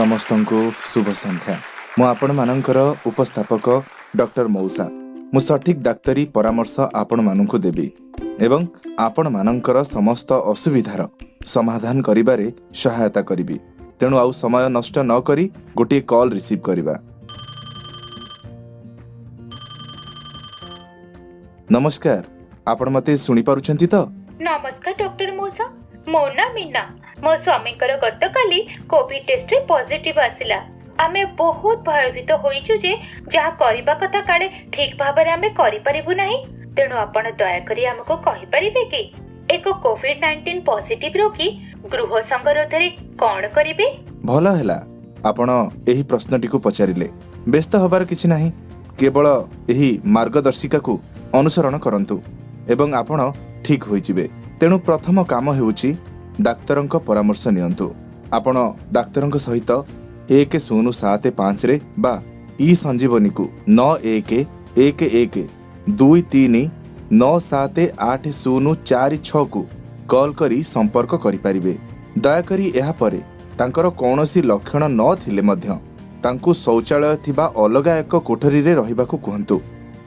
समस्तंकु शुभ संध्या। मु आपण मानकर उपस्थापक डॉक्टर मौसा। मु सठिक डाक्तरी परामर्श आपण मानकु देबी एवं आपण मानकर समस्त असुविधार समाधान करिबारे सहायता करिबी। तेणु आउ समय नष्ट न करी गोटे कॉल रिसीव करिबा। नमस्कार, आपण मते सुनी पारुछंती तो? नमस्कार डॉक्टर मौसा, मो ना मीना। मो स्वामीकर गतकाली कोविड टेस्ट रे पॉजिटिव आसिला। आमे बहुत भयभीत होइछु जे जहा करिबा कथा काले ठीक भाबरे आमे करि परिबु नाही। तेणु आपण दया करी हमको कहि परिबे कि एक कोविड-19 पॉजिटिव रोगी गृह संगरोध रे कोन करिवे? भला हैला आपण एही प्रश्नटी को पचारिले। व्यस्त हबार किछि नाही, केवल एही मार्गदर्शिका को अनुसरण करंतु एवं आपण ठीक होई जिवे। तेणु प्रथम काम हेउची डाक्तरंक परामर्श नियंतु। आपण डाक्तरंक सहित 1075 रे बा ई संजीवनी को 911123978046 को कॉल करी संपर्क करि परिबे। दयाकरी एहा परे तांकर कौनसी लक्षण न थिले मध्य तांकु शौचालय थिबा अलगा एक कोठरी रे रहिबाकू कहंतु।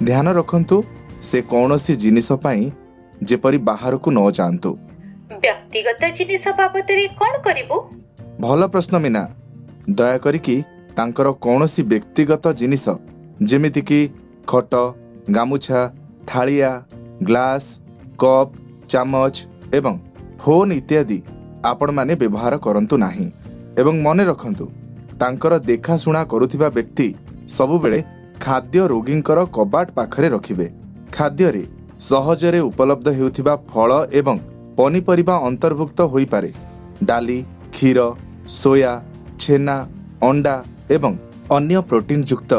ध्यान रखंतु से कौनसी जिनिस पई जेपरि बाहर को न जानतु। व्यक्तिगत जिनिस बाबत रे कोन करिवो? भल प्रश्न मीना। दया करिकी तांकर कौनसी व्यक्तिगत जिनिस जेमिति कि खट, गामुछा, थालिया, ग्लास, कप, चामच एवं फोन इत्यादि आपण माने व्यवहार करंतु नाही। एवं मने रखंतु तांकर देखा सुना करुथिबा व्यक्ति सबु बेले खाद्य रोगींकर कबाट पाखरे रखिबे। खाद्य रे सहजरे उपलब्ध हेउथिबा फल एवं पनीपरिबा अंतर्भुक्त होई पारे। डाली, क्षीर, सोया, छेना, अंडा एवं अन्य प्रोटीन युक्त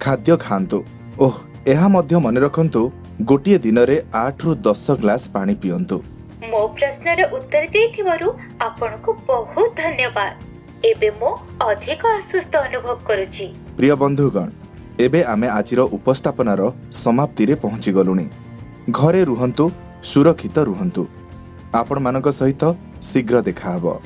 खाद्य खांतु। ओह, एहा मध्य मने रखंतु गोटिए दिन रे 8 रु 10 ग्लास पानी पियंतु। मो प्रश्नर उत्तर देथिबारु आपनको बहुत धन्यवाद। एबे मो अधिक आश्वस्त अनुभव करूची। प्रिय बंधुगण, एबे आमे आजिरो उपस्थापनार समाप्ति रे पहुंची गलुनी। घरे रुहंतु, सुरक्षित रुहंतु। आपण मानक सहित शीघ्र देखा हबो।